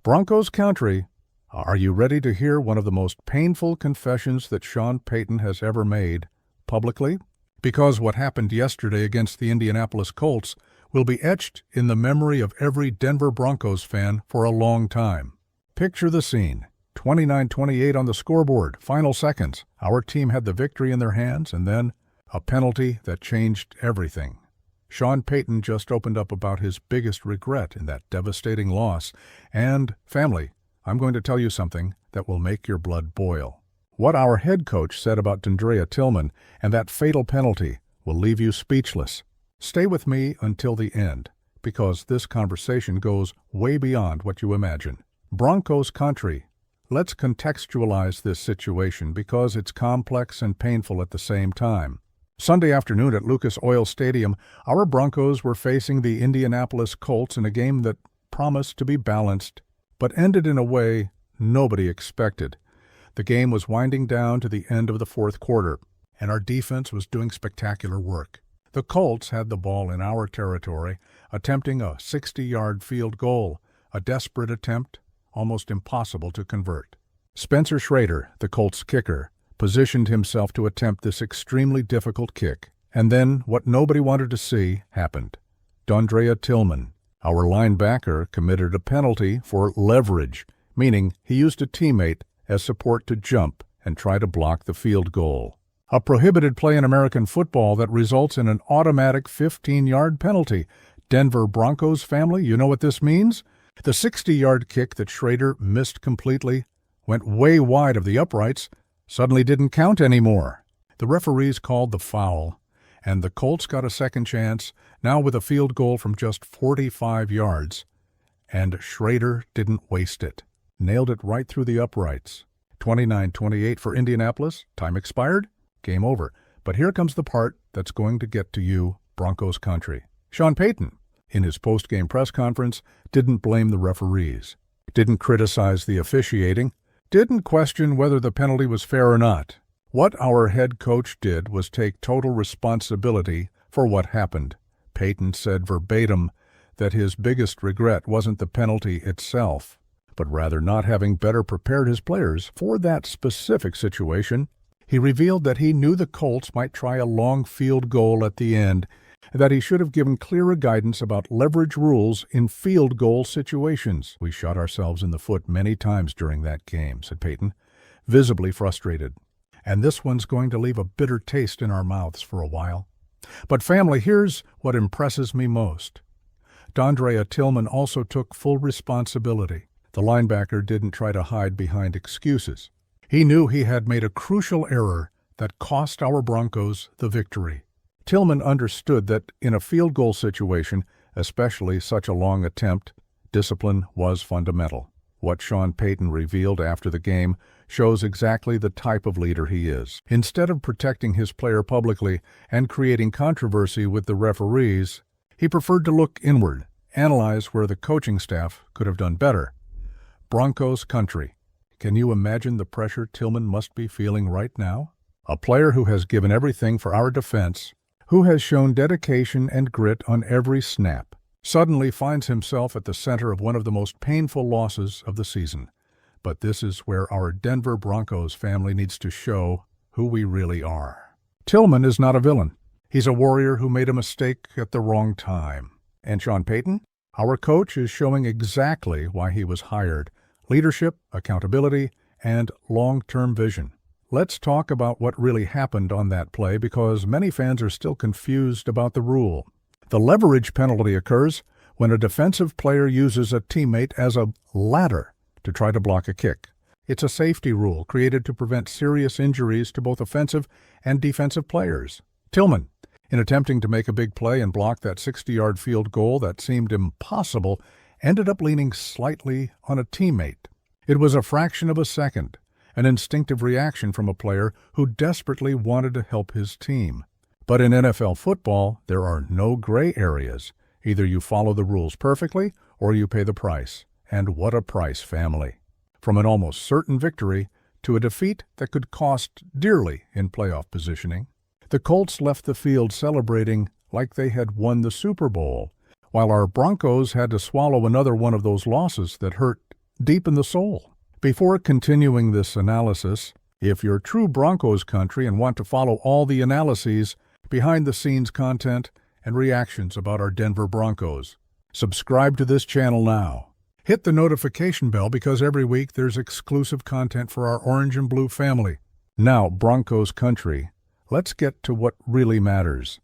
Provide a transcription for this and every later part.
Broncos country, are you ready to hear one of the most painful confessions that Sean Payton has ever made publicly? Because what happened yesterday against the Indianapolis Colts will be etched in the memory of every Denver Broncos fan for a long time. Picture the scene. 29-28 on the scoreboard, final seconds. Our team had the victory in their hands, and then a penalty that changed everything. Sean Payton just opened up about his biggest regret in that devastating loss. And, family, I'm going to tell you something that will make your blood boil. What our head coach said about Denver Tillman and that fatal penalty will leave you speechless. Stay with me until the end, because this conversation goes way beyond what you imagine. Broncos country. Let's contextualize this situation because it's complex and painful at the same time. Sunday afternoon at Lucas Oil Stadium, our Broncos were facing the Indianapolis Colts in a game that promised to be balanced, but ended in a way nobody expected. The game was winding down to the end of the fourth quarter, and our defense was doing spectacular work. The Colts had the ball in our territory, attempting a 60-yard field goal, a desperate attempt, almost impossible to convert. Spencer Schrader, the Colts kicker, positioned himself to attempt this extremely difficult kick. And then what nobody wanted to see happened. Denver Tillman, our linebacker, committed a penalty for leverage, meaning he used a teammate as support to jump and try to block the field goal. A prohibited play in American football that results in an automatic 15-yard penalty. Denver Broncos family, you know what this means? The 60-yard kick that Schrader missed completely, went way wide of the uprights, suddenly didn't count anymore. The referees called the foul, and the Colts got a second chance, now with a field goal from just 45 yards. And Schrader didn't waste it. Nailed it right through the uprights. 29-28 for Indianapolis. Time expired. Game over. But here comes the part that's going to get to you, Broncos country. Sean Payton, in his post-game press conference, didn't blame the referees, didn't criticize the officiating, didn't question whether the penalty was fair or not. What our head coach did was take total responsibility for what happened. Payton said verbatim that his biggest regret wasn't the penalty itself, but rather not having better prepared his players for that specific situation. He revealed that he knew the Colts might try a long field goal at the end, and that he should have given clearer guidance about leverage rules in field goal situations. We shot ourselves in the foot many times during that game, said Payton, visibly frustrated. And this one's going to leave a bitter taste in our mouths for a while. But family, here's what impresses me most. Denver Tillman also took full responsibility. The linebacker didn't try to hide behind excuses. He knew he had made a crucial error that cost our Broncos the victory. Tillman understood that in a field goal situation, especially such a long attempt, discipline was fundamental. What Sean Payton revealed after the game shows exactly the type of leader he is. Instead of protecting his player publicly and creating controversy with the referees, he preferred to look inward, analyze where the coaching staff could have done better. Broncos country. Can you imagine the pressure Tillman must be feeling right now? A player who has given everything for our defense, who has shown dedication and grit on every snap, suddenly finds himself at the center of one of the most painful losses of the season. But this is where our Denver Broncos family needs to show who we really are. Tillman is not a villain. He's a warrior who made a mistake at the wrong time. And Sean Payton, our coach, is showing exactly why he was hired. Leadership, accountability, and long-term vision. Let's talk about what really happened on that play because many fans are still confused about the rule. The leverage penalty occurs when a defensive player uses a teammate as a ladder to try to block a kick. It's a safety rule created to prevent serious injuries to both offensive and defensive players. Tillman, in attempting to make a big play and block that 60-yard field goal that seemed impossible, ended up leaning slightly on a teammate. It was a fraction of a second, an instinctive reaction from a player who desperately wanted to help his team. But in NFL football, there are no gray areas. Either you follow the rules perfectly or you pay the price. And what a price, family. From an almost certain victory to a defeat that could cost dearly in playoff positioning. The Colts left the field celebrating like they had won the Super Bowl, while our Broncos had to swallow another one of those losses that hurt deep in the soul. Before continuing this analysis, if you're true Broncos country and want to follow all the analyses, behind-the-scenes content, and reactions about our Denver Broncos, subscribe to this channel now. Hit the notification bell because every week there's exclusive content for our orange and blue family. Now, Broncos country, let's get to what really matters.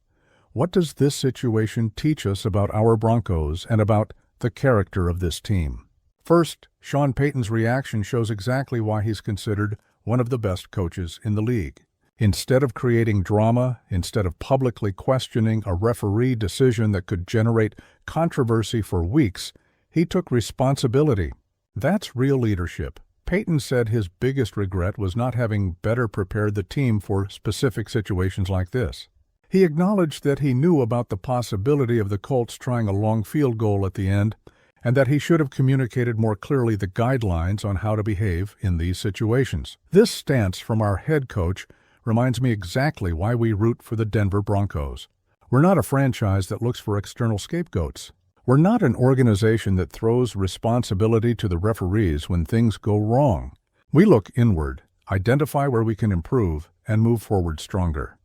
What does this situation teach us about our Broncos and about the character of this team? First, Sean Payton's reaction shows exactly why he's considered one of the best coaches in the league. Instead of creating drama, instead of publicly questioning a referee decision that could generate controversy for weeks, he took responsibility. That's real leadership. Payton said his biggest regret was not having better prepared the team for specific situations like this. He acknowledged that he knew about the possibility of the Colts trying a long field goal at the end, and that he should have communicated more clearly the guidelines on how to behave in these situations. This stance from our head coach reminds me exactly why we root for the Denver Broncos. We're not a franchise that looks for external scapegoats. We're not an organization that throws responsibility to the referees when things go wrong. We look inward, identify where we can improve, and move forward stronger.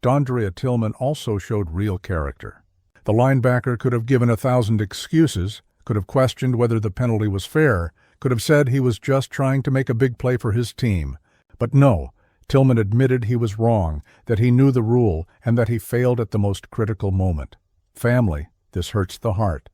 Dondrea Tillman also showed real character. The linebacker could have given 1,000 excuses, could have questioned whether the penalty was fair, could have said he was just trying to make a big play for his team. But no, Tillman admitted he was wrong, that he knew the rule, and that he failed at the most critical moment. Family, this hurts the heart.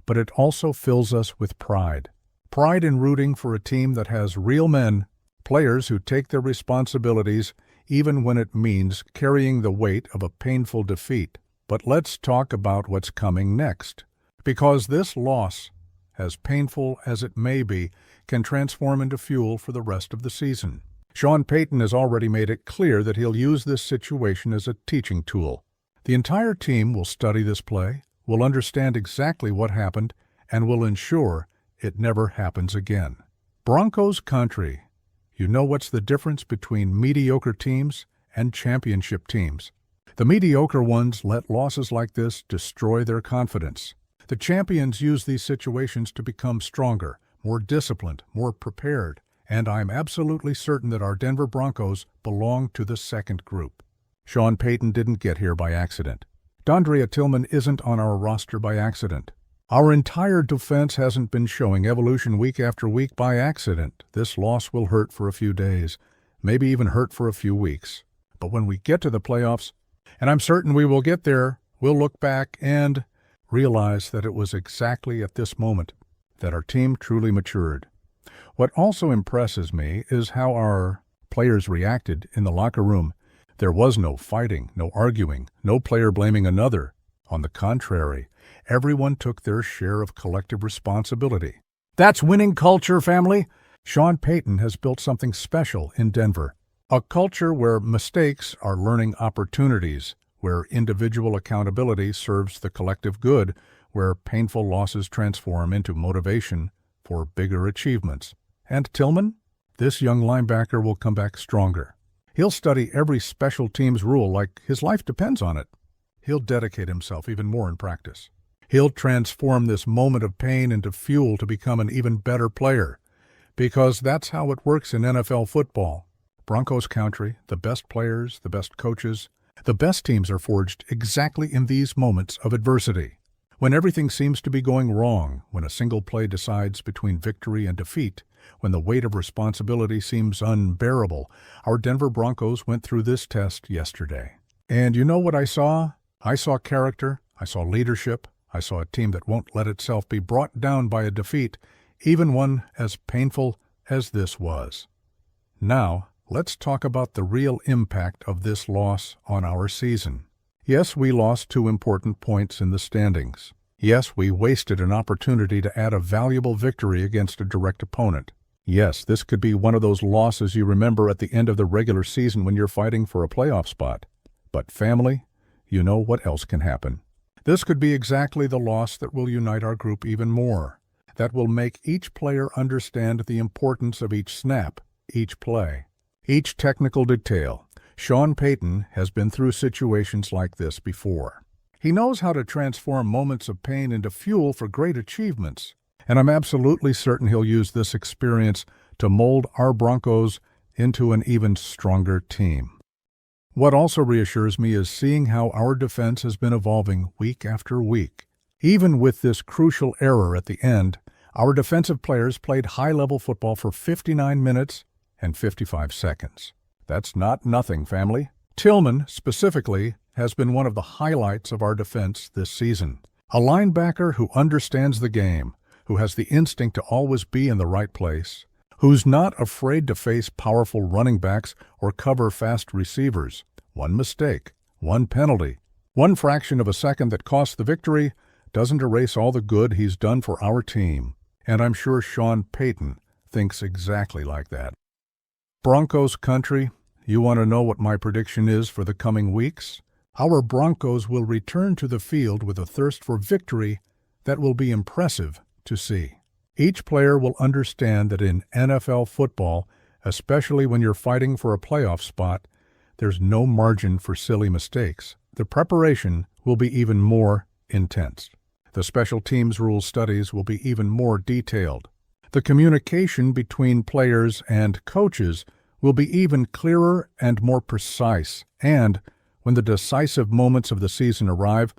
But it also fills us with pride. Pride in rooting for a team that has real men, players who take their responsibilities, even when it means carrying the weight of a painful defeat. But let's talk about what's coming next. Because this loss, as painful as it may be, can transform into fuel for the rest of the season. Sean Payton has already made it clear that he'll use this situation as a teaching tool. The entire team will study this play, will understand exactly what happened, and will ensure it never happens again. Broncos country. You know what's the difference between mediocre teams and championship teams? The mediocre ones let losses like this destroy their confidence. The champions use these situations to become stronger, more disciplined, more prepared, and I'm absolutely certain that our Denver Broncos belong to the second group. Sean Payton didn't get here by accident. Dondrea Tillman isn't on our roster by accident. Our entire defense hasn't been showing evolution week after week by accident. This loss will hurt for a few days, maybe even hurt for a few weeks. But when we get to the playoffs, and I'm certain we will get there, we'll look back and realize that it was exactly at this moment that our team truly matured. What also impresses me is how our players reacted in the locker room. There was no fighting, no arguing, no player blaming another. On the contrary, everyone took their share of collective responsibility. That's winning culture, family. Sean Payton has built something special in Denver. A culture where mistakes are learning opportunities, where individual accountability serves the collective good, where painful losses transform into motivation for bigger achievements. And Tillman? This young linebacker will come back stronger. He'll study every special teams rule like his life depends on it. He'll dedicate himself even more in practice. He'll transform this moment of pain into fuel to become an even better player, because that's how it works in NFL football. Broncos country, the best players, the best coaches, the best teams are forged exactly in these moments of adversity. When everything seems to be going wrong, when a single play decides between victory and defeat, when the weight of responsibility seems unbearable, our Denver Broncos went through this test yesterday. And you know what I saw? I saw character, I saw leadership, I saw a team that won't let itself be brought down by a defeat, even one as painful as this was. Now, let's talk about the real impact of this loss on our season. Yes, we lost 2 important points in the standings. Yes, we wasted an opportunity to add a valuable victory against a direct opponent. Yes, this could be one of those losses you remember at the end of the regular season when you're fighting for a playoff spot. But family, you know what else can happen. This could be exactly the loss that will unite our group even more, that will make each player understand the importance of each snap, each play, each technical detail. Sean Payton has been through situations like this before. He knows how to transform moments of pain into fuel for great achievements. And I'm absolutely certain he'll use this experience to mold our Broncos into an even stronger team. What also reassures me is seeing how our defense has been evolving week after week. Even with this crucial error at the end, our defensive players played high-level football for 59 minutes and 55 seconds. That's not nothing, family. Tillman, specifically, has been one of the highlights of our defense this season. A linebacker who understands the game, who has the instinct to always be in the right place, who's not afraid to face powerful running backs or cover fast receivers. One mistake, one penalty, one fraction of a second that cost the victory doesn't erase all the good he's done for our team. And I'm sure Sean Payton thinks exactly like that. Broncos country, you want to know what my prediction is for the coming weeks? Our Broncos will return to the field with a thirst for victory that will be impressive to see. Each player will understand that in NFL football, especially when you're fighting for a playoff spot, there's no margin for silly mistakes. The preparation will be even more intense. The special teams rule studies will be even more detailed. The communication between players and coaches will be even clearer and more precise. And when the decisive moments of the season arrive,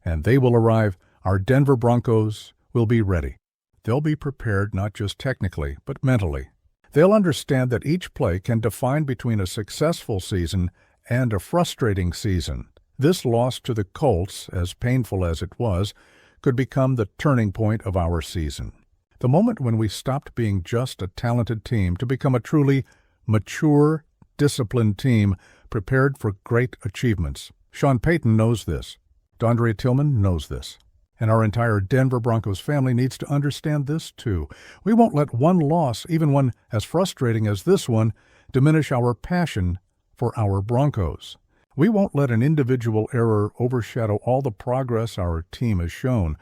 and they will arrive, our Denver Broncos will be ready. They'll be prepared not just technically, but mentally. They'll understand that each play can define between a successful season and a frustrating season. This loss to the Colts, as painful as it was, could become the turning point of our season. The moment when we stopped being just a talented team to become a truly mature, disciplined team prepared for great achievements. Sean Payton knows this. Dondre Tillman knows this. And our entire Denver Broncos family needs to understand this too. We won't let one loss, even one as frustrating as this one, diminish our passion for our Broncos. We won't let an individual error overshadow all the progress our team has shown.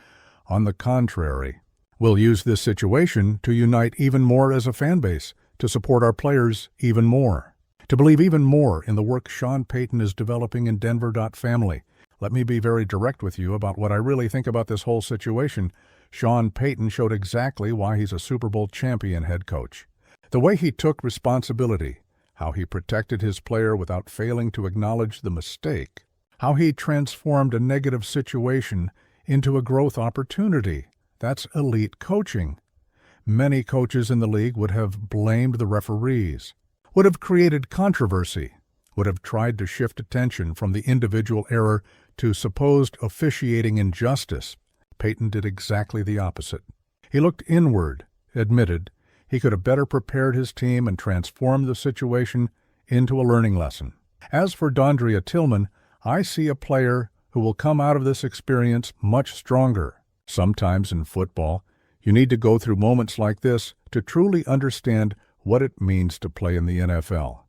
On the contrary, we'll use this situation to unite even more as a fan base, to support our players even more, to believe even more in the work Sean Payton is developing in Denver Family. Let me be very direct with you about what I really think about this whole situation. Sean Payton showed exactly why he's a Super Bowl champion head coach. The way he took responsibility, how he protected his player without failing to acknowledge the mistake, how he transformed a negative situation into a growth opportunity. That's elite coaching. Many coaches in the league would have blamed the referees, would have created controversy, would have tried to shift attention from the individual error to supposed officiating injustice. Payton did exactly the opposite. He looked inward, admitted he could have better prepared his team and transformed the situation into a learning lesson. As for Dondre Tillman, I see a player who will come out of this experience much stronger. Sometimes in football, you need to go through moments like this to truly understand what it means to play in the NFL.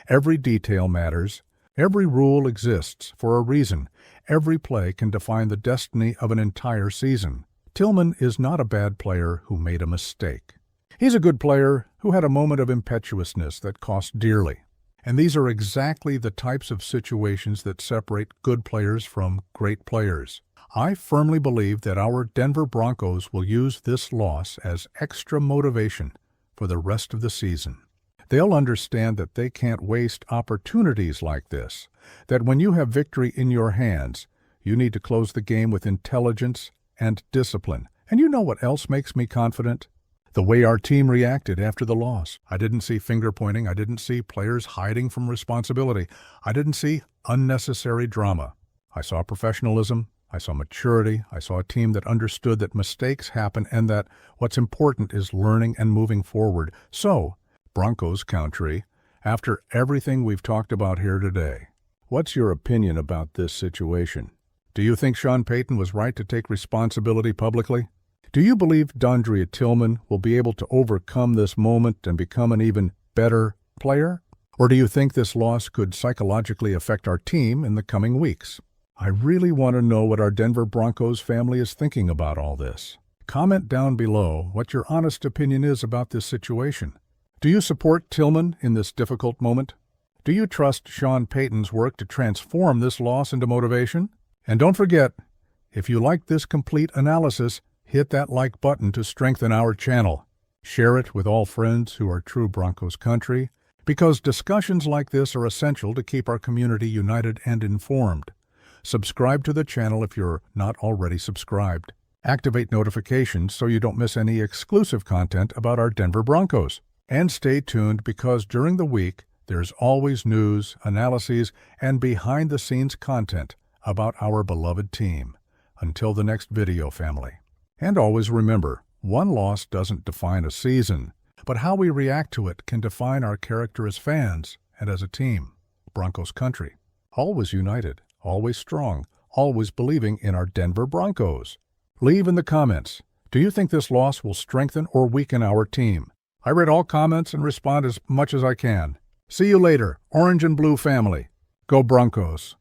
Every detail matters. Every rule exists for a reason. Every play can define the destiny of an entire season. Tillman is not a bad player who made a mistake. He's a good player who had a moment of impetuousness that cost dearly. And these are exactly the types of situations that separate good players from great players. I firmly believe that our Denver Broncos will use this loss as extra motivation for the rest of the season. They'll understand that they can't waste opportunities like this, that when you have victory in your hands, you need to close the game with intelligence and discipline. And you know what else makes me confident? The way our team reacted after the loss. I didn't see finger-pointing. I didn't see players hiding from responsibility. I didn't see unnecessary drama. I saw professionalism. I saw maturity. I saw a team that understood that mistakes happen and that what's important is learning and moving forward. So, Broncos country, after everything we've talked about here today, what's your opinion about this situation? Do you think Sean Payton was right to take responsibility publicly? Do you believe Dondre Tillman will be able to overcome this moment and become an even better player? Or do you think this loss could psychologically affect our team in the coming weeks? I really want to know what our Denver Broncos family is thinking about all this. Comment down below what your honest opinion is about this situation. Do you support Tillman in this difficult moment? Do you trust Sean Payton's work to transform this loss into motivation? And don't forget, if you like this complete analysis, hit that like button to strengthen our channel. Share it with all friends who are true Broncos country, because discussions like this are essential to keep our community united and informed. Subscribe to the channel if you're not already subscribed. Activate notifications so you don't miss any exclusive content about our Denver Broncos. And stay tuned, because during the week, there's always news, analyses, and behind-the-scenes content about our beloved team. Until the next video, family. And always remember, one loss doesn't define a season, but how we react to it can define our character as fans and as a team. Broncos country. Always united, always strong, always believing in our Denver Broncos. Leave in the comments, do you think this loss will strengthen or weaken our team? I read all comments and respond as much as I can. See you later, Orange and Blue family. Go Broncos.